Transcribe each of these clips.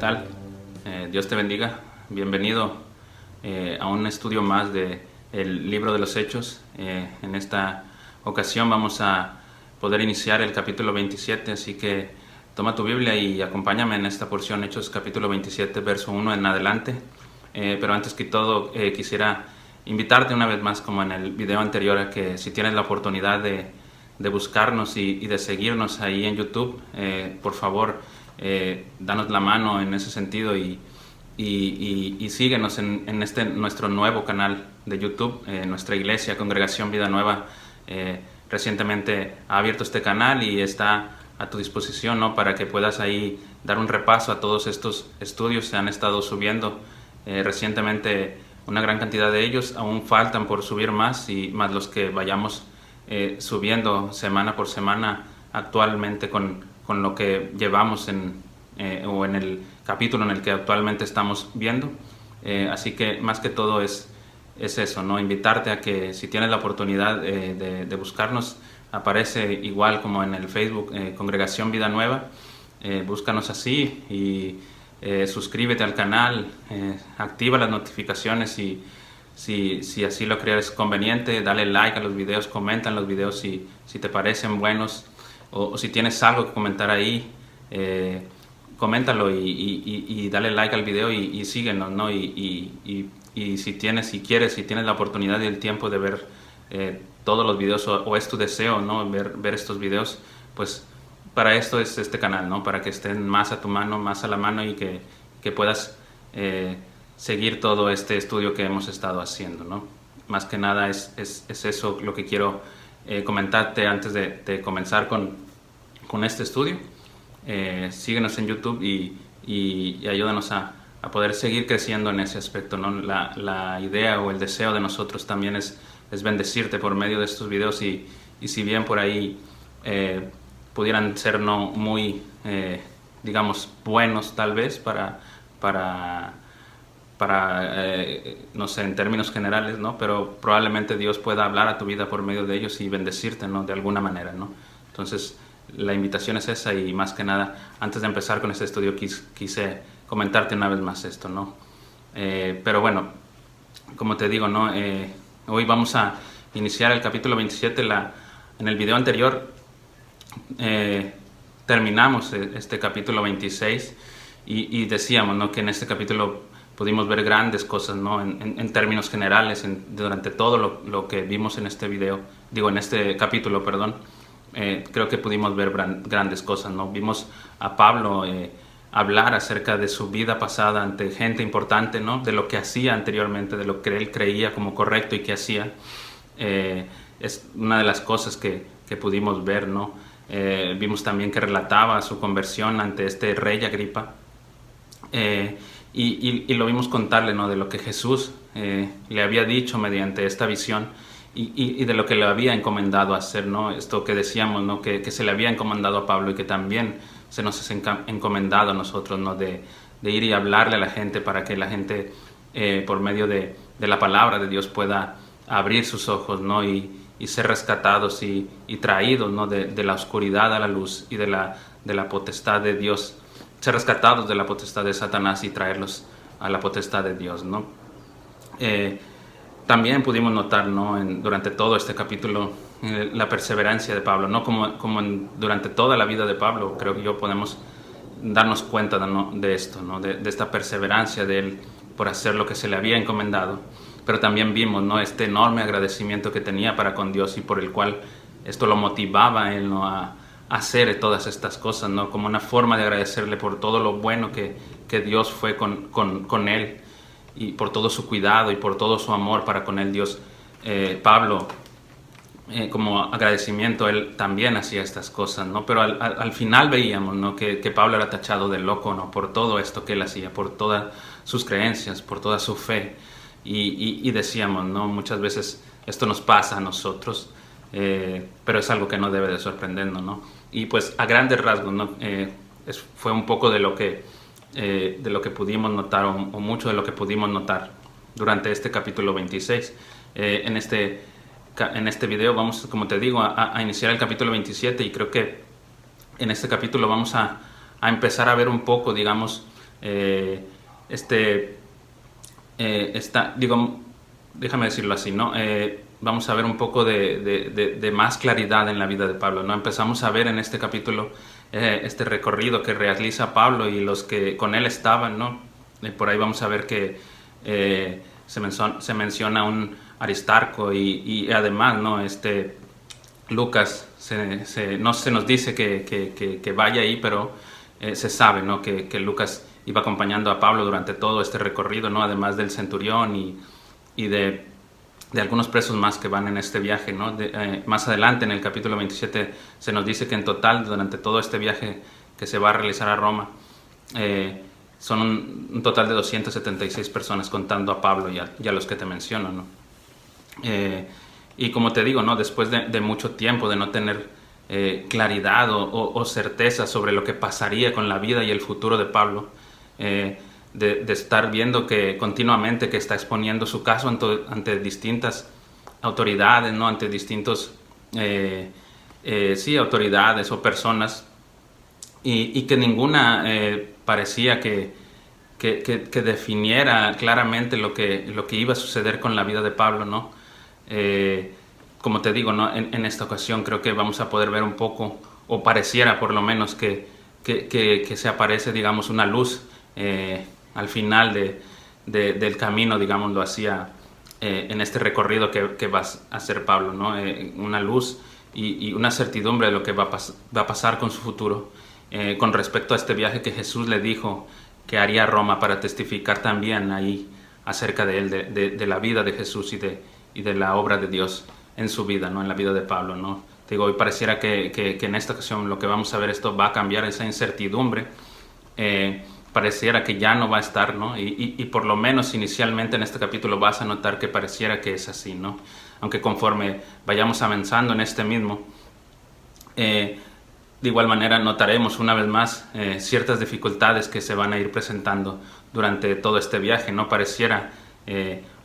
tal? Dios te bendiga. Bienvenido a un estudio más del libro de los Hechos. En esta ocasión vamos a poder iniciar el capítulo 27, así que toma tu Biblia y acompáñame en esta porción, Hechos capítulo 27, verso 1 en adelante. Pero antes que todo quisiera invitarte una vez más, como en el video anterior, a que si tienes la oportunidad de buscarnos y de seguirnos ahí en YouTube, por favor, danos la mano en ese sentido y síguenos en este nuestro nuevo canal de YouTube. Nuestra iglesia, Congregación Vida Nueva, recientemente ha abierto este canal y está a tu disposición, ¿no? Para que puedas ahí dar un repaso a todos estos estudios. Se han estado subiendo recientemente una gran cantidad de ellos. Aún faltan por subir más, y más los que vayamos subiendo semana por semana actualmente con lo que llevamos o en el capítulo en el que actualmente estamos viendo. Así que más que todo es eso, ¿no? Invitarte a que, si tienes la oportunidad de buscarnos, aparece igual como en el Facebook, Congregación Vida Nueva. Búscanos así y suscríbete al canal, activa las notificaciones y si así lo crees conveniente, dale like a los videos, comenta en los videos si te parecen buenos, o si tienes algo que comentar ahí, coméntalo y dale like al video y síguenos, ¿no? Y si tienes la oportunidad y el tiempo de ver todos los videos, o es tu deseo, ¿no? ver estos videos, pues para esto es este canal, ¿no? Para que estén más a tu mano, más a la mano, y que puedas seguir todo este estudio que hemos estado haciendo, ¿no? Más que nada es eso lo que quiero comentarte antes de comenzar con este estudio. Síguenos en YouTube y ayúdanos a poder seguir creciendo en ese aspecto, ¿no? La idea o el deseo de nosotros también es bendecirte por medio de estos videos, y si bien por ahí pudieran ser no muy, digamos, buenos tal vez para no sé, en términos generales, ¿no? Pero probablemente Dios pueda hablar a tu vida por medio de ellos y bendecirte, ¿no? De alguna manera, ¿no? Entonces, la invitación es esa, y más que nada, antes de empezar con este estudio, quise comentarte una vez más esto, ¿no? Pero bueno, como te digo, ¿no? Hoy vamos a iniciar el capítulo 27. En el video anterior terminamos este capítulo 26 y decíamos, ¿no? Que en este capítulo pudimos ver grandes cosas, ¿no? En términos generales, durante todo lo que vimos en este capítulo, perdón. Creo que pudimos ver grandes cosas, ¿no? Vimos a Pablo hablar acerca de su vida pasada ante gente importante, ¿no? De lo que hacía anteriormente, de lo que él creía como correcto y que hacía. Es una de las cosas que pudimos ver, ¿no? Vimos también que relataba su conversión ante este rey Agripa, y lo vimos contarle, ¿no? De lo que Jesús le había dicho mediante esta visión, y de lo que le había encomendado hacer, ¿no? Esto que decíamos, ¿no? Que se le había encomendado a Pablo, y que también se nos ha encomendado a nosotros, ¿no? De ir y hablarle a la gente, para que la gente por medio de la palabra de Dios pueda abrir sus ojos, ¿no? Y ser rescatados y traídos, ¿no? De la oscuridad a la luz, y de la potestad de Dios, ser rescatados de la potestad de Satanás y traerlos a la potestad de Dios, ¿no? También pudimos notar, ¿no? Durante todo este capítulo, la perseverancia de Pablo, ¿no? Durante toda la vida de Pablo, creo que podemos darnos cuenta de esto, ¿no? De esta perseverancia de él por hacer lo que se le había encomendado. Pero también vimos, ¿no? Este enorme agradecimiento que tenía para con Dios, y por el cual esto lo motivaba a él, ¿no? A hacer todas estas cosas, ¿no? Como una forma de agradecerle por todo lo bueno que Dios fue con él, y por todo su cuidado y por todo su amor para con él. Dios, Pablo, como agradecimiento, él también hacía estas cosas, ¿no? Pero al final veíamos, ¿no? Que Pablo era tachado de loco, ¿no? Por todo esto que él hacía, por todas sus creencias, por toda su fe. Y decíamos, ¿no? Muchas veces esto nos pasa a nosotros, pero es algo que no debe de sorprendernos, ¿no? Y pues a grandes rasgos, ¿no? Fue un poco de lo que pudimos notar, o mucho de lo que pudimos notar durante este capítulo 26. En este video vamos, como te digo, a iniciar el capítulo 27, y creo que en este capítulo vamos a empezar a ver un poco, digamos, Déjame decirlo así, ¿no? Vamos a ver un poco de más claridad en la vida de Pablo, ¿no? Empezamos a ver en este capítulo este recorrido que realiza Pablo y los que con él estaban, ¿no? Por ahí vamos a ver que se menciona un Aristarco y además, ¿no? Lucas no se nos dice que vaya ahí, pero se sabe, ¿no? que Lucas iba acompañando a Pablo durante todo este recorrido, ¿no? Además del centurión y de algunos presos más que van en este viaje, ¿no? Más adelante en el capítulo 27 se nos dice que en total durante todo este viaje que se va a realizar a Roma son un total de 276 personas contando a Pablo y a los que te menciono, ¿no? Y como te digo, ¿no? Después de mucho tiempo de no tener claridad o certeza sobre lo que pasaría con la vida y el futuro de Pablo, de estar viendo que continuamente que está exponiendo su caso ante distintas autoridades, ¿no? Ante distintos autoridades o personas, y que ninguna parecía que definiera claramente lo que iba a suceder con la vida de Pablo, ¿no? Como te digo, ¿no? En esta ocasión creo que vamos a poder ver un poco, o pareciera por lo menos que se aparece, digamos, una luz al final del camino, digámoslo así, en este recorrido que va a hacer Pablo, ¿no? Una luz y una certidumbre de lo que va a pasar con su futuro, con respecto a este viaje que Jesús le dijo que haría a Roma para testificar también ahí acerca de él, de la vida de Jesús y de la obra de Dios en su vida, ¿no? En la vida de Pablo, ¿no? Te digo, hoy pareciera que en esta ocasión lo que vamos a ver, esto va a cambiar esa incertidumbre. Pareciera que ya no va a estar, ¿no? Y por lo menos inicialmente en este capítulo vas a notar que pareciera que es así, ¿no? Aunque conforme vayamos avanzando en este mismo, de igual manera notaremos una vez más ciertas dificultades que se van a ir presentando durante todo este viaje, ¿no? Pareciera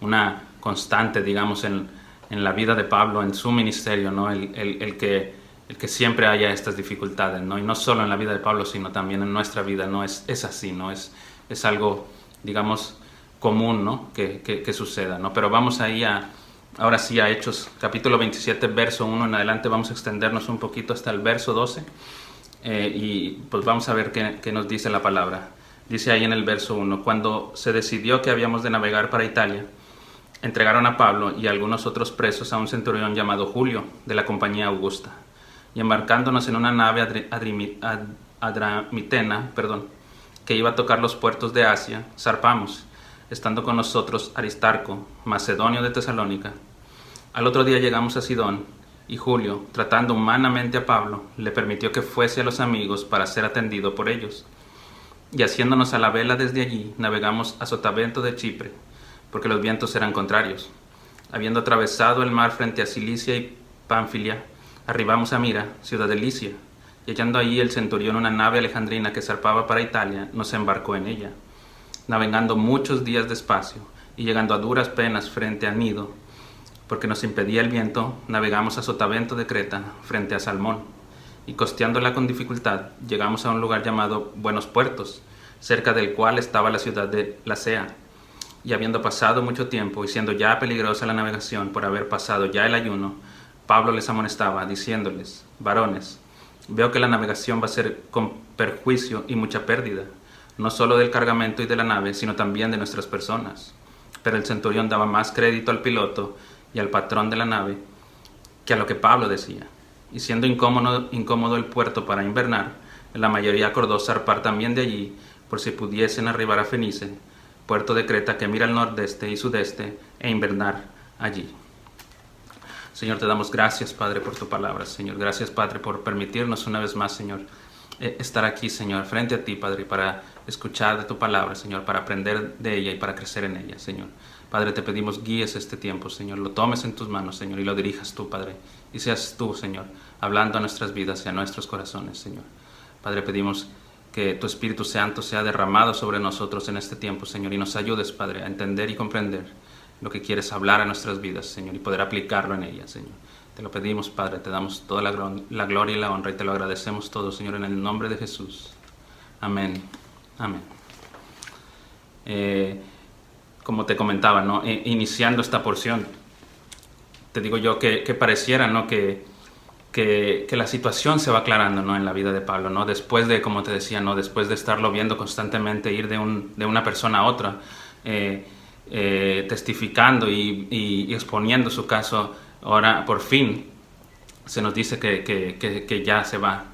una constante, digamos, en la vida de Pablo, en su ministerio, ¿no? El que siempre haya estas dificultades, ¿no? Y no solo en la vida de Pablo, sino también en nuestra vida, ¿no? Es así, ¿no? Es algo, digamos, común, ¿no? Que suceda, ¿no? Pero vamos ahí ahora sí a Hechos, capítulo 27, verso 1 en adelante. Vamos a extendernos un poquito hasta el verso 12 y pues vamos a ver qué nos dice la palabra. Dice ahí en el verso 1: cuando se decidió que habíamos de navegar para Italia, entregaron a Pablo y a algunos otros presos a un centurión llamado Julio, de la compañía Augusta. Y embarcándonos en una nave adramitena, que iba a tocar los puertos de Asia, zarpamos, estando con nosotros Aristarco, macedonio de Tesalónica. Al otro día llegamos a Sidón, y Julio, tratando humanamente a Pablo, le permitió que fuese a los amigos para ser atendido por ellos. Y haciéndonos a la vela desde allí, navegamos a Sotavento de Chipre, porque los vientos eran contrarios. Habiendo atravesado el mar frente a Cilicia y Pánfilia, arribamos a Mira, ciudad de Licia, y hallando allí el centurión una nave alejandrina que zarpaba para Italia, nos embarcó en ella. Navegando muchos días despacio, y llegando a duras penas frente a Nido, porque nos impedía el viento, navegamos a Sotavento de Creta, frente a Salmón, y costeándola con dificultad, llegamos a un lugar llamado Buenos Puertos, cerca del cual estaba la ciudad de Lasea. Y habiendo pasado mucho tiempo, y siendo ya peligrosa la navegación por haber pasado ya el ayuno, Pablo les amonestaba, diciéndoles: varones, veo que la navegación va a ser con perjuicio y mucha pérdida, no solo del cargamento y de la nave, sino también de nuestras personas. Pero el centurión daba más crédito al piloto y al patrón de la nave que a lo que Pablo decía. Y siendo incómodo el puerto para invernar, la mayoría acordó zarpar también de allí, por si pudiesen arribar a Fenice, puerto de Creta que mira al nordeste y sudeste, e invernar allí. Señor, te damos gracias, Padre, por tu palabra, Señor. Gracias, Padre, por permitirnos una vez más, Señor, estar aquí, Señor, frente a ti, Padre, para escuchar de tu palabra, Señor, para aprender de ella y para crecer en ella, Señor. Padre, te pedimos guíes este tiempo, Señor, lo tomes en tus manos, Señor, y lo dirijas tú, Padre, y seas tú, Señor, hablando a nuestras vidas y a nuestros corazones, Señor. Padre, pedimos que tu Espíritu Santo sea derramado sobre nosotros en este tiempo, Señor, y nos ayudes, Padre, a entender y comprender lo que quieres hablar a nuestras vidas, Señor, y poder aplicarlo en ellas, Señor. Te lo pedimos, Padre, te damos toda la gloria y la honra, y te lo agradecemos todo, Señor, en el nombre de Jesús. Amén. Amén. como te comentaba, ¿no? Iniciando esta porción, te digo yo que pareciera, ¿no? que la situación se va aclarando, ¿no? En la vida de Pablo, ¿no? Después de, como te decía, ¿no? Después de estarlo viendo constantemente ir de una persona a otra, testificando y exponiendo su caso, ahora por fin se nos dice que ya se va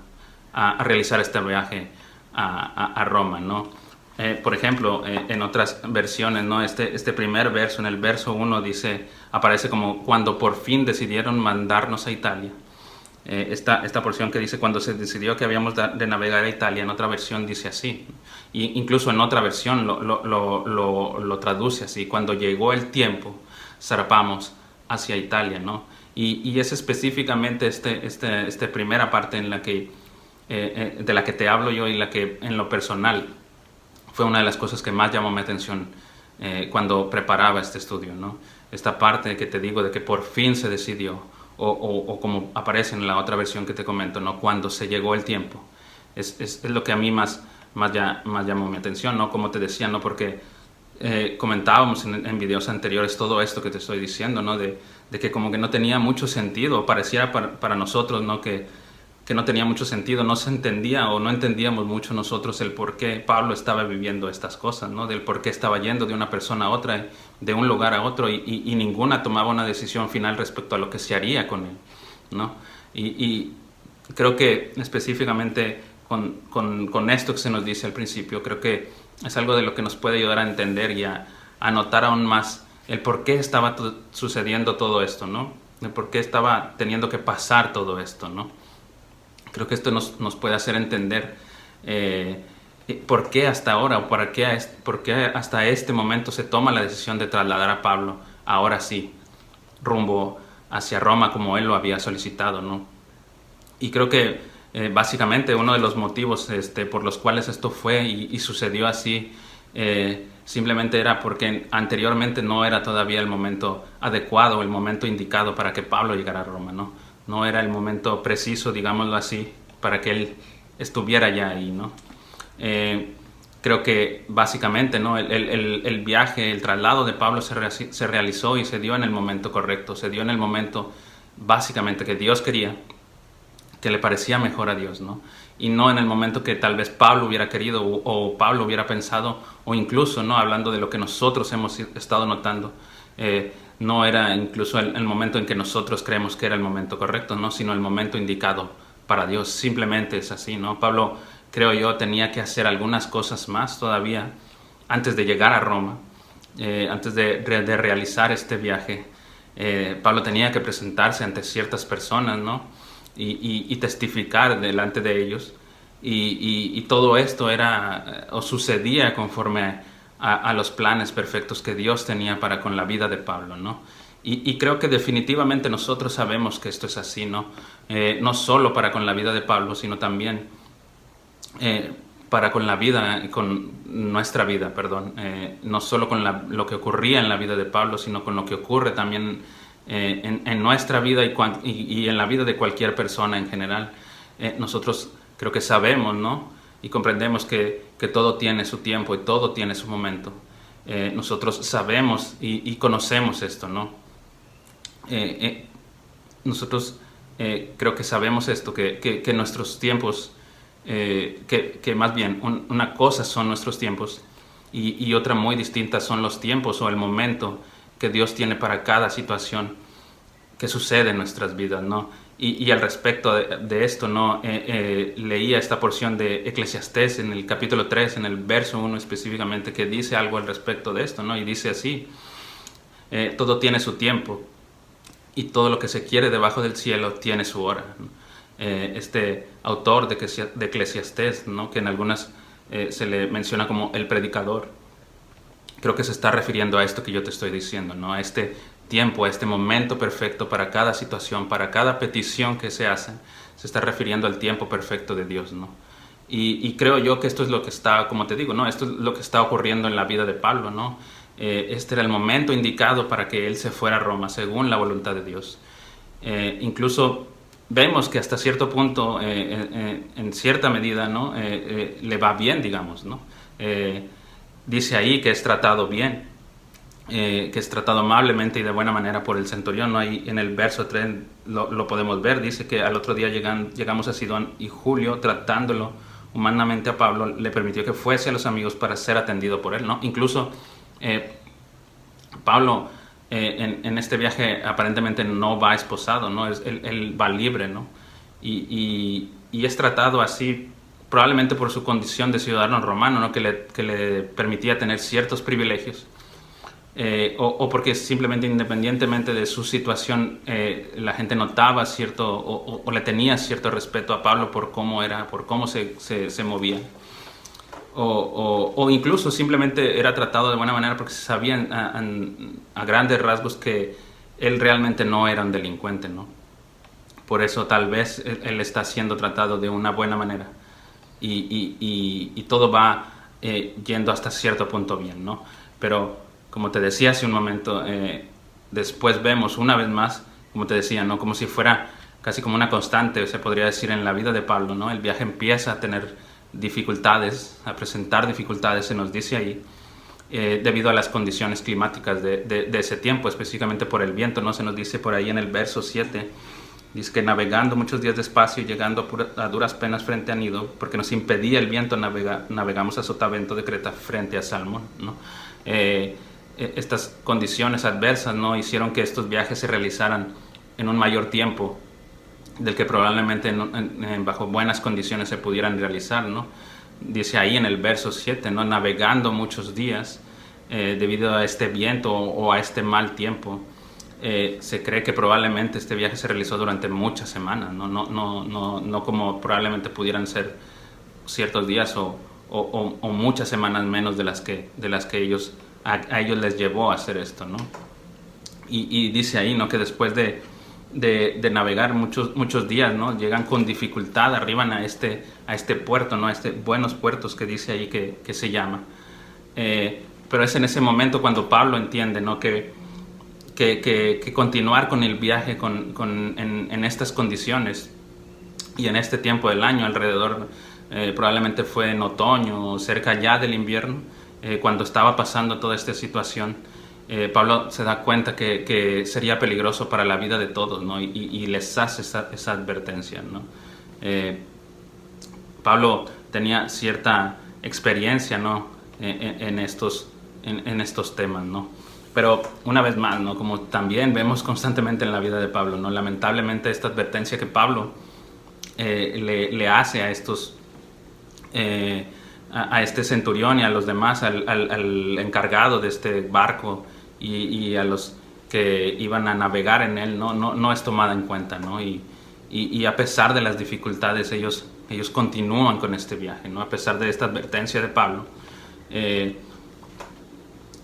a realizar este viaje a Roma, ¿no? Por ejemplo, en otras versiones, ¿no? Este primer verso, en el verso 1, aparece como cuando por fin decidieron mandarnos a Italia. Esta porción que dice cuando se decidió que habíamos de navegar a Italia, en otra versión dice así, y incluso en otra versión lo traduce así: cuando llegó el tiempo, zarpamos hacia Italia, ¿no? Y es específicamente esta primera parte en la que, de la que te hablo yo, y la que en lo personal fue una de las cosas que más llamó mi atención cuando preparaba este estudio, ¿no? Esta parte que te digo de que por fin se decidió, o como aparece en la otra versión que te comento, ¿no? Cuando se llegó el tiempo. Es lo que a mí más llamó mi atención, ¿no? Como te decía, ¿no? Porque comentábamos en videos anteriores todo esto que te estoy diciendo, ¿no? De que como que no tenía mucho sentido, pareciera para nosotros, ¿no? Que no tenía mucho sentido, no se entendía o no entendíamos mucho nosotros el por qué Pablo estaba viviendo estas cosas, ¿no? Del por qué estaba yendo de una persona a otra, de un lugar a otro, y ninguna tomaba una decisión final respecto a lo que se haría con él, ¿no? Y creo que específicamente con esto que se nos dice al principio, creo que es algo de lo que nos puede ayudar a entender y a notar aún más el por qué estaba sucediendo todo esto, ¿no? El por qué estaba teniendo que pasar todo esto, ¿no? Creo que esto nos puede hacer entender por qué hasta ahora, o por qué hasta este momento se toma la decisión de trasladar a Pablo, ahora sí, rumbo hacia Roma, como él lo había solicitado, ¿no? Y creo que básicamente uno de los motivos por los cuales esto fue y sucedió así, simplemente era porque anteriormente no era todavía el momento adecuado, el momento indicado para que Pablo llegara a Roma, ¿no? No era el momento preciso, digámoslo así, para que él estuviera ya ahí, ¿no? Creo que básicamente, ¿no? El viaje, el traslado de Pablo se realizó y se dio en el momento correcto, se dio en el momento básicamente que Dios quería, que le parecía mejor a Dios, ¿no? Y no en el momento que tal vez Pablo hubiera querido o Pablo hubiera pensado, o incluso, ¿no? Hablando de lo que nosotros hemos estado notando, no era incluso el momento en que nosotros creemos que era el momento correcto, ¿no? Sino el momento indicado para Dios. Simplemente es así, ¿no? Pablo, creo yo, tenía que hacer algunas cosas más todavía antes de llegar a Roma, antes de realizar este viaje. Pablo tenía que presentarse ante ciertas personas, ¿no? Y testificar delante de ellos. Y todo esto era o sucedía conforme a los planes perfectos que Dios tenía para con la vida de Pablo, ¿no? Y creo que definitivamente nosotros sabemos que esto es así, ¿no? No solo para con la vida de Pablo, sino también para con la vida, con nuestra vida, perdón. No solo con lo que ocurría en la vida de Pablo, sino con lo que ocurre también en nuestra vida y en la vida de cualquier persona en general. Nosotros creo que sabemos, ¿no? Y comprendemos que todo tiene su tiempo y todo tiene su momento. Nosotros sabemos y conocemos esto, ¿no? Nosotros creo que sabemos esto, que nuestros tiempos, que más bien una cosa son nuestros tiempos y otra muy distinta son los tiempos o el momento que Dios tiene para cada situación que sucede en nuestras vidas, ¿no? Y al respecto de esto, ¿no? Leía esta porción de Eclesiastés en el capítulo 3, en el verso 1 específicamente, que dice algo al respecto de esto, ¿no? Y dice así: todo tiene su tiempo y todo lo que se quiere debajo del cielo tiene su hora, ¿no? Este autor de Eclesiastés, ¿no? Que en algunas se le menciona como el predicador, creo que se está refiriendo a esto que yo te estoy diciendo, ¿no? A este tiempo, a este momento perfecto para cada situación, para cada petición que se hace. Se está refiriendo al tiempo perfecto de Dios, ¿no? Y creo yo que esto es lo que está, como te digo, ¿no? Esto es lo que está ocurriendo en la vida de Pablo, ¿no? Este era el momento indicado para que él se fuera a Roma, según la voluntad de Dios. Incluso vemos que hasta cierto punto, en cierta medida, ¿no? Le va bien, digamos, ¿no? dice ahí que es tratado bien, que es tratado amablemente y de buena manera por el centurión, ¿no? Ahí en el verso 3 lo podemos ver, dice que al otro día llegamos a Sidón y Julio, tratándolo humanamente a Pablo, le permitió que fuese a los amigos para ser atendido por él, ¿no? Incluso Pablo en este viaje aparentemente no va esposado, ¿no? Él va libre, ¿no? Y es tratado así probablemente por su condición de ciudadano romano, ¿no? que le permitía tener ciertos privilegios, o porque simplemente independientemente de su situación la gente notaba cierto o le tenía cierto respeto a Pablo por cómo era, por cómo se movía. O incluso simplemente era tratado de buena manera porque se sabían a grandes rasgos que él realmente no era un delincuente, ¿no? Por eso tal vez él está siendo tratado de una buena manera y todo va yendo hasta cierto punto bien, ¿no? Pero como te decía hace un momento, después vemos una vez más, como te decía, ¿no? Como si fuera casi como una constante, se podría decir, en la vida de Pablo, ¿no? El viaje empieza a tener dificultades, a presentar dificultades, se nos dice ahí, debido a las condiciones climáticas de ese tiempo, específicamente por el viento, ¿no? Se nos dice por ahí en el verso 7, dice que navegando muchos días despacio y llegando a duras penas frente a Nido, porque nos impedía el viento, navegamos a Sotavento de Creta frente a Salmón, ¿no? Estas condiciones adversas, ¿no? Hicieron que estos viajes se realizaran en un mayor tiempo del que probablemente bajo buenas condiciones se pudieran realizar, ¿no? Dice ahí en el verso 7, ¿no? Navegando muchos días debido a este viento o a este mal tiempo. Se cree que probablemente este viaje se realizó durante muchas semanas, no como probablemente pudieran ser ciertos días o muchas semanas menos de las que a ellos les llevó a hacer esto, ¿no? Y dice ahí, ¿no? Que después de navegar muchos días, ¿no? Llegan con dificultad, arriban a este puerto, ¿no? Buenos Puertos que dice ahí que se llama. Pero es en ese momento cuando Pablo entiende, ¿no? Que continuar con el viaje en estas condiciones y en este tiempo del año alrededor, probablemente fue en otoño o cerca ya del invierno, cuando estaba pasando toda esta situación, Pablo se da cuenta que sería peligroso para la vida de todos, ¿no? Y les hace esa advertencia, ¿no? Pablo tenía cierta experiencia, ¿no? en estos temas, ¿no? Pero una vez más, ¿no? Como también vemos constantemente en la vida de Pablo, ¿no? Lamentablemente esta advertencia que Pablo le hace a estos a este centurión y a los demás, al encargado de este barco y a los que iban a navegar en él, no es tomada en cuenta, ¿no? Y a pesar de las dificultades, ellos continúan con este viaje, ¿no? A pesar de esta advertencia de Pablo,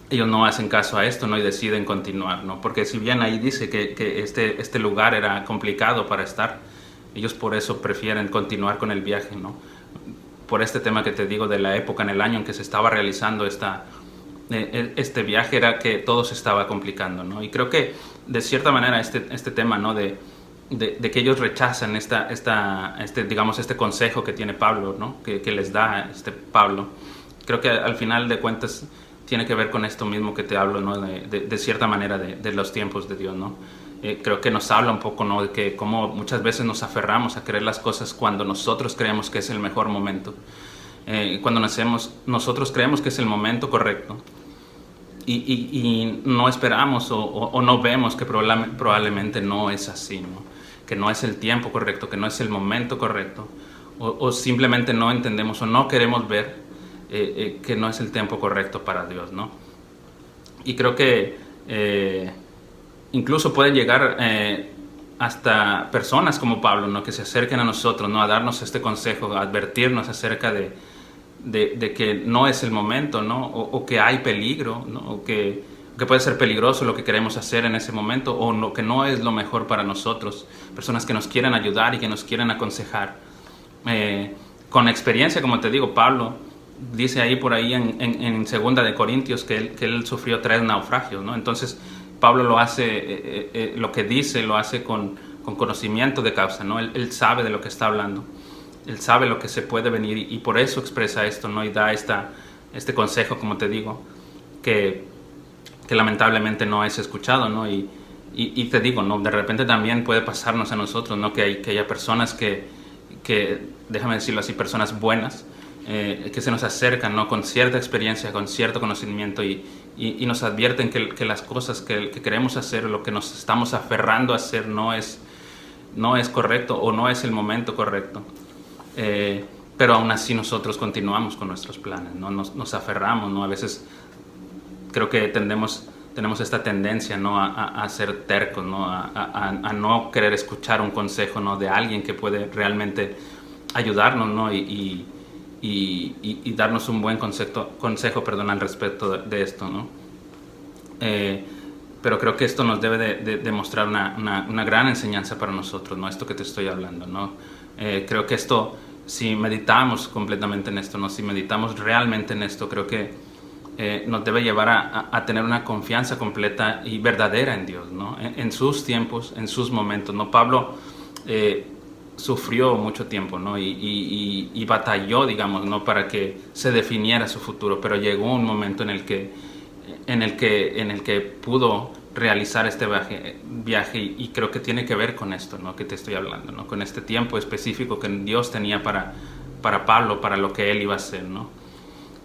ellos no hacen caso a esto, ¿no? Y deciden continuar, ¿no? Porque si bien ahí dice que este lugar era complicado para estar, ellos por eso prefieren continuar con el viaje, ¿no? Por este tema que te digo de la época en el año en que se estaba realizando este viaje, era que todo se estaba complicando, ¿no? Y creo que de cierta manera este tema, ¿no? de que ellos rechazan digamos, este consejo que tiene Pablo, ¿no? que les da Pablo, creo que al final de cuentas tiene que ver con esto mismo que te hablo, ¿no? de cierta manera de los tiempos de Dios, ¿no? Creo que nos habla un poco, ¿no? De que como muchas veces nos aferramos a creer las cosas cuando nosotros creemos que es el mejor momento, cuando nosotros creemos que es el momento correcto y no esperamos o no vemos que probablemente no es así, ¿no? Que no es el tiempo correcto, que no es el momento correcto, o simplemente no entendemos o no queremos ver que no es el tiempo correcto para Dios, ¿no? Y creo que incluso puede llegar hasta personas como Pablo, ¿no? Que se acerquen a nosotros, ¿no? A darnos este consejo, a advertirnos acerca de que no es el momento, ¿no? O que hay peligro, ¿no? O que puede ser peligroso lo que queremos hacer en ese momento, o que no es lo mejor para nosotros. Personas que nos quieren ayudar y que nos quieren aconsejar. Con experiencia, como te digo, Pablo dice ahí por ahí en 2 de Corintios que él sufrió 3 naufragios, ¿no? Entonces Pablo lo hace, lo que dice, lo hace con conocimiento de causa, ¿no? Él sabe de lo que está hablando, él sabe lo que se puede venir y por eso expresa esto, ¿no? Y da esta este consejo, como te digo, que lamentablemente no es escuchado, ¿no? Y te digo, ¿no? De repente también puede pasarnos a nosotros, ¿no? Que haya personas que, déjame decirlo así, personas buenas, que se nos acercan, ¿no? Con cierta experiencia, con cierto conocimiento y nos advierten que las cosas que queremos hacer, lo que nos estamos aferrando a hacer no es correcto o no es el momento correcto. Pero aún así nosotros continuamos con nuestros planes, ¿no? Nos aferramos, ¿no? A veces creo que tenemos esta tendencia, ¿no? a ser tercos, ¿no? A no querer escuchar un consejo, ¿no? De alguien que puede realmente ayudarnos, ¿no? y darnos un buen consejo al respecto de esto, ¿no? Pero creo que esto nos debe de mostrar una gran enseñanza para nosotros, ¿no? Esto que te estoy hablando, ¿no? Creo que esto, si meditamos completamente en esto, ¿no? Si meditamos realmente en esto, creo que nos debe llevar a tener una confianza completa y verdadera en Dios, ¿no? En sus tiempos, en sus momentos, ¿no? Pablo sufrió mucho tiempo, ¿no? Y batalló, digamos, ¿no? Para que se definiera su futuro, pero llegó un momento en el que pudo realizar este viaje y creo que tiene que ver con esto, ¿no? Que te estoy hablando, ¿no? Con este tiempo específico que Dios tenía para Pablo, para lo que él iba a hacer, ¿no?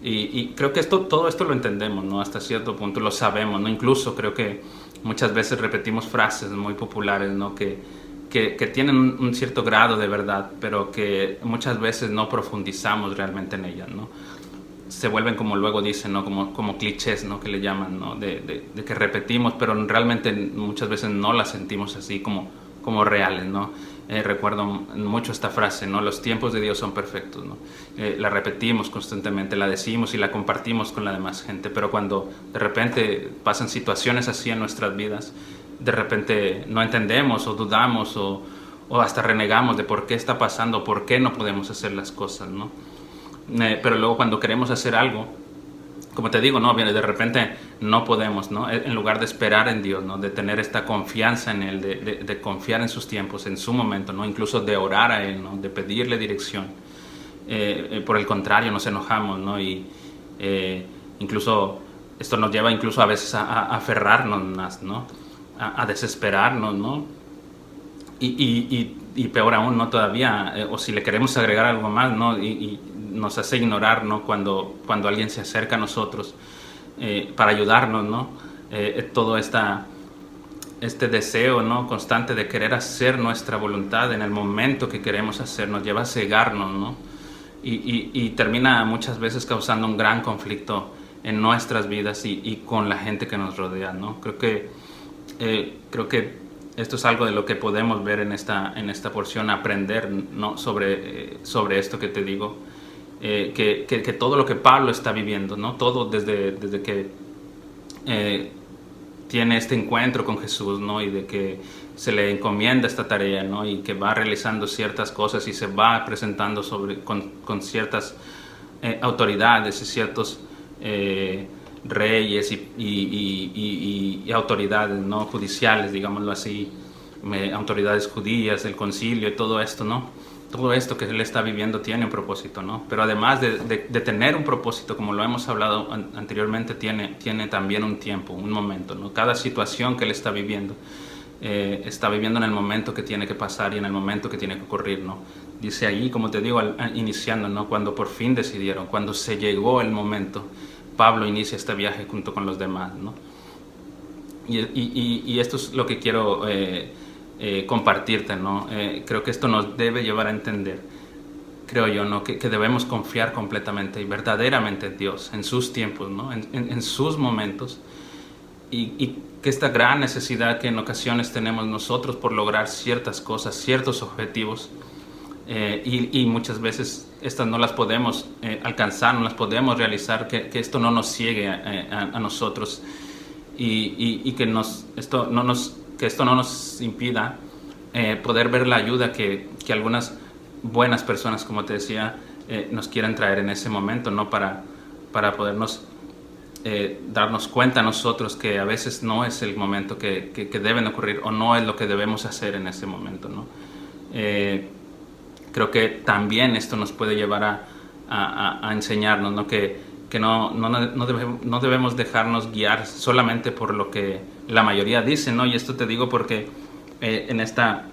Y creo que todo esto lo entendemos, ¿no? Hasta cierto punto lo sabemos, ¿no? Incluso creo que muchas veces repetimos frases muy populares, ¿no? Que tienen un cierto grado de verdad, pero que muchas veces no profundizamos realmente en ellas, ¿no? Se vuelven, como luego dicen, ¿no? Como clichés, ¿no? Que le llaman, ¿no? De que repetimos, pero realmente muchas veces no las sentimos así como reales, ¿no? Recuerdo mucho esta frase, ¿no? Los tiempos de Dios son perfectos, ¿no? La repetimos constantemente, la decimos y la compartimos con la demás gente, pero cuando de repente pasan situaciones así en nuestras vidas, de repente no entendemos o dudamos o hasta renegamos de por qué está pasando, por qué no podemos hacer las cosas, ¿no? Pero luego cuando queremos hacer algo, como te digo, ¿no? De repente no podemos, ¿no? En lugar de esperar en Dios, ¿no? De tener esta confianza en Él, de confiar en sus tiempos, en su momento, ¿no? Incluso de orar a Él, ¿no? De pedirle dirección. Por el contrario, nos enojamos, ¿no? Y incluso esto nos lleva incluso a veces a aferrarnos más, ¿no? A desesperarnos, ¿no? Y peor aún, ¿no? Todavía, o si le queremos agregar algo más, ¿no? Y nos hace ignorar, ¿no? Cuando alguien se acerca a nosotros para ayudarnos, ¿no? Todo este deseo, ¿no? Constante de querer hacer nuestra voluntad en el momento que queremos hacer nos lleva a cegarnos, ¿no? Y termina muchas veces causando un gran conflicto en nuestras vidas y con la gente que nos rodea, ¿no? Creo que esto es algo de lo que podemos ver en esta porción, aprender, ¿no? sobre esto que te digo. Que todo lo que Pablo está viviendo, ¿no? Todo desde que tiene este encuentro con Jesús, ¿no? Y de que se le encomienda esta tarea, ¿no? Y que va realizando ciertas cosas y se va presentando con ciertas autoridades y ciertos reyes y autoridades, ¿no? Judiciales, digámoslo así, autoridades judías, el concilio y todo esto, ¿no? Todo esto que él está viviendo tiene un propósito, ¿no? Pero además de tener un propósito, como lo hemos hablado anteriormente, tiene también un tiempo, un momento, ¿no? Cada situación que él está viviendo en el momento que tiene que pasar y en el momento que tiene que ocurrir, ¿no? Dice ahí, como te digo, iniciando, ¿no? Cuando por fin decidieron, cuando se llegó el momento, Pablo inicia este viaje junto con los demás, ¿no? Y esto es lo que quiero compartirte, ¿no? Creo que esto nos debe llevar a entender, creo yo, ¿no? Que debemos confiar completamente y verdaderamente en Dios, en sus tiempos, ¿no? En sus momentos, y que esta gran necesidad que en ocasiones tenemos nosotros por lograr ciertas cosas, ciertos objetivos, y muchas veces estas no las podemos alcanzar, no las podemos realizar, que esto no nos ciegue a nosotros y que esto no nos impida poder ver la ayuda que algunas buenas personas, como te decía, nos quieren traer en ese momento, ¿no? Para podernos darnos cuenta nosotros que a veces no es el momento que deben ocurrir o no es lo que debemos hacer en ese momento, ¿no? Creo que también esto nos puede llevar a enseñarnos, ¿no? Que que no debemos dejarnos guiar solamente por lo que la mayoría dice, ¿no? Y esto te digo porque en esta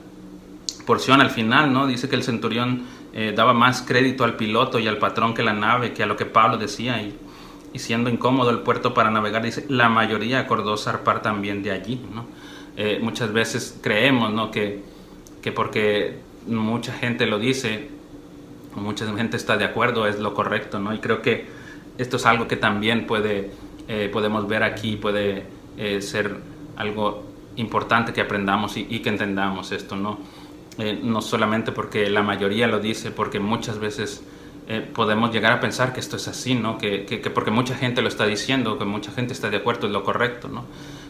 porción al final, ¿no? Dice que el centurión daba más crédito al piloto y al patrón que la nave, que a lo que Pablo decía, y siendo incómodo el puerto para navegar, dice, la mayoría acordó zarpar también de allí, ¿no? Muchas veces creemos, ¿no? que porque mucha gente lo dice, mucha gente está de acuerdo, es lo correcto, ¿no? Y creo que esto es algo que también podemos ver aquí, puede ser algo importante que aprendamos y que entendamos esto, ¿no? No solamente porque la mayoría lo dice, porque muchas veces podemos llegar a pensar que esto es así, ¿no? Que porque mucha gente lo está diciendo, que mucha gente está de acuerdo, es lo correcto, ¿no?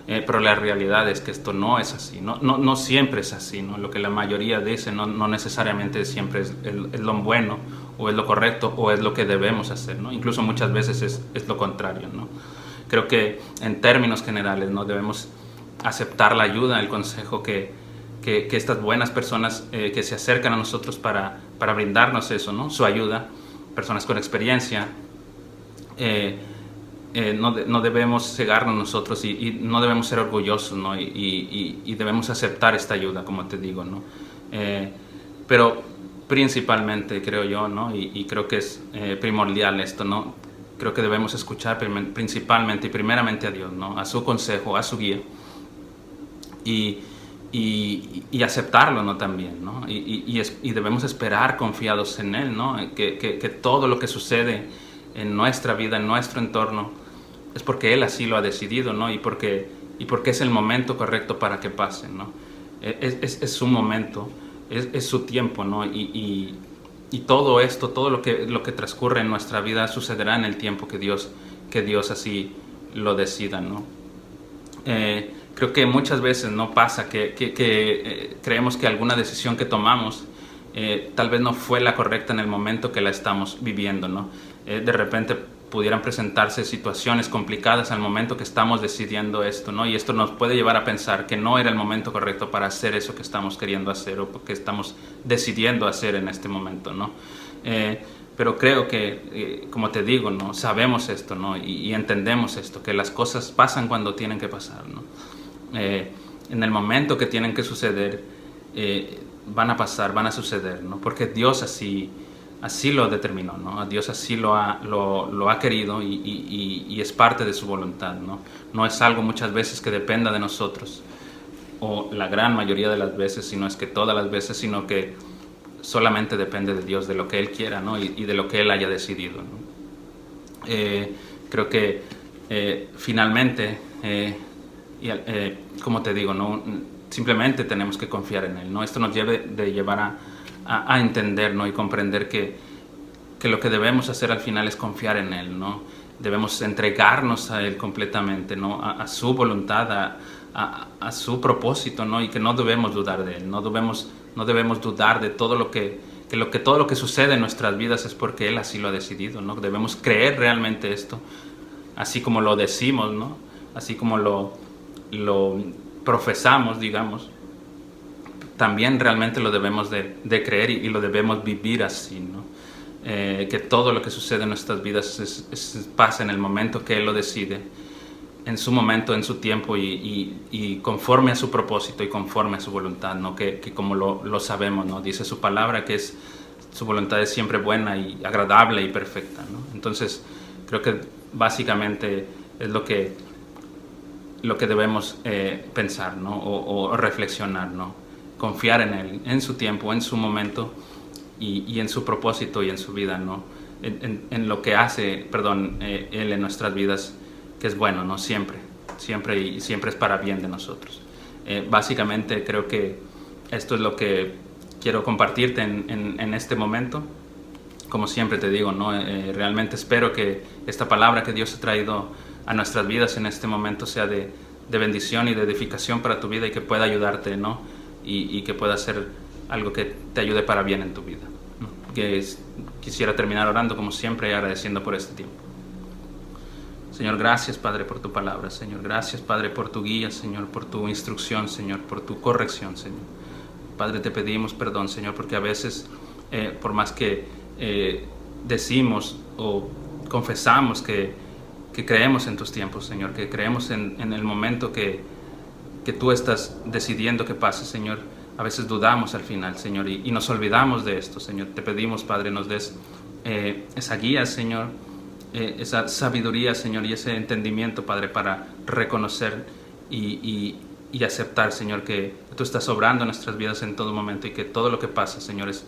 Pero la realidad es que esto no es así, no siempre es así, ¿no? Lo que la mayoría dice no necesariamente siempre es lo bueno, o es lo correcto, o es lo que debemos hacer, ¿no? Incluso muchas veces es lo contrario, ¿no? Creo que en términos generales, ¿no? Debemos aceptar la ayuda, el consejo que estas buenas personas que se acercan a nosotros para brindarnos eso, ¿no? Su ayuda, personas con experiencia, no debemos cegarnos nosotros y no debemos ser orgullosos, ¿no? Y debemos aceptar esta ayuda, como te digo, ¿no? Pero principalmente, creo yo, ¿no? Y creo que es primordial esto, ¿no? Creo que debemos escuchar principalmente y primeramente a Dios, ¿no? A su consejo, a su guía. Y aceptarlo, ¿no? También, ¿no? Y debemos esperar confiados en Él, ¿no? Que todo lo que sucede en nuestra vida, en nuestro entorno, es porque Él así lo ha decidido, ¿no? Y porque es el momento correcto para que pase, ¿no? Es su momento, es su tiempo, ¿no? Y todo esto, todo lo que transcurre en nuestra vida sucederá en el tiempo que Dios así lo decida, ¿no? Creo que muchas veces no pasa que creemos que alguna decisión que tomamos tal vez no fue la correcta en el momento que la estamos viviendo, ¿no? De repente pudieran presentarse situaciones complicadas al momento que estamos decidiendo esto, ¿no? Y esto nos puede llevar a pensar que no era el momento correcto para hacer eso que estamos queriendo hacer o que estamos decidiendo hacer en este momento, ¿no? Pero creo que, como te digo, ¿no? Sabemos esto, ¿no? Y entendemos esto, que las cosas pasan cuando tienen que pasar, ¿no? En el momento que tienen que suceder, van a pasar, van a suceder, ¿no? Porque Dios así lo determinó, ¿no? Dios así lo ha querido y es parte de su voluntad, ¿no? No es algo muchas veces que dependa de nosotros, o la gran mayoría de las veces, sino es que todas las veces, sino que solamente depende de Dios, de lo que Él quiera, ¿no? Y de lo que Él haya decidido, ¿no? Creo que finalmente, como te digo, ¿no? Simplemente tenemos que confiar en Él, ¿no? Esto nos debe de llevar a entender, ¿no? Y comprender que lo que debemos hacer al final es confiar en Él, ¿no? Debemos entregarnos a Él completamente, ¿no? A su voluntad, a su propósito, ¿no? Y que no debemos dudar de Él, no debemos dudar de todo todo lo que sucede en nuestras vidas es porque Él así lo ha decidido, ¿no? Debemos creer realmente esto, así como lo decimos, ¿no? Así como lo profesamos, digamos, también realmente lo debemos de creer y lo debemos vivir así, ¿no? Que todo lo que sucede en nuestras vidas pasa en el momento que Él lo decide, en su momento, en su tiempo y conforme a su propósito y conforme a su voluntad, ¿no? Que como lo sabemos, ¿no? Dice su palabra que su voluntad es siempre buena y agradable y perfecta, ¿no? Entonces creo que básicamente es lo que debemos pensar, ¿no? O reflexionar, ¿no? Confiar en Él, en su tiempo, en su momento y en su propósito y en su vida, ¿no? En lo que hace, Él en nuestras vidas, que es bueno, ¿no? Siempre es para bien de nosotros. Básicamente creo que esto es lo que quiero compartirte en este momento. Como siempre te digo, ¿no? Realmente espero que esta palabra que Dios ha traído a nuestras vidas en este momento sea de bendición y de edificación para tu vida y que pueda ayudarte, ¿no? Y que pueda ser algo que te ayude para bien en tu vida, ¿no? Quisiera terminar orando como siempre y agradeciendo por este tiempo. Señor, gracias, Padre, por tu palabra. Señor, gracias, Padre, por tu guía, Señor, por tu instrucción, Señor, por tu corrección, Señor. Padre, te pedimos perdón, Señor, porque a veces, por más que decimos o confesamos que creemos en tus tiempos, Señor, que creemos en el momento que tú estás decidiendo que pase, Señor. A veces dudamos al final, Señor, y nos olvidamos de esto, Señor. Te pedimos, Padre, nos des esa guía, Señor, esa sabiduría, Señor, y ese entendimiento, Padre, para reconocer y aceptar, Señor, que tú estás obrando en nuestras vidas en todo momento y que todo lo que pasa, Señor, es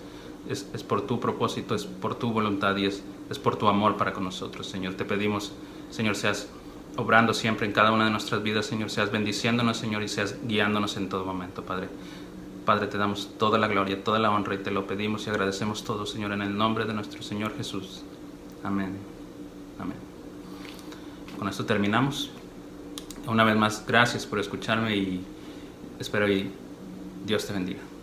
por tu propósito, es por tu voluntad y es por tu amor para con nosotros, Señor. Te pedimos, Señor, seas obrando siempre en cada una de nuestras vidas, Señor, seas bendiciéndonos, Señor, y seas guiándonos en todo momento, Padre. Padre, te damos toda la gloria, toda la honra y te lo pedimos y agradecemos todo, Señor, en el nombre de nuestro Señor Jesús. Amén. Amén. Con esto terminamos. Una vez más, gracias por escucharme y espero y Dios te bendiga.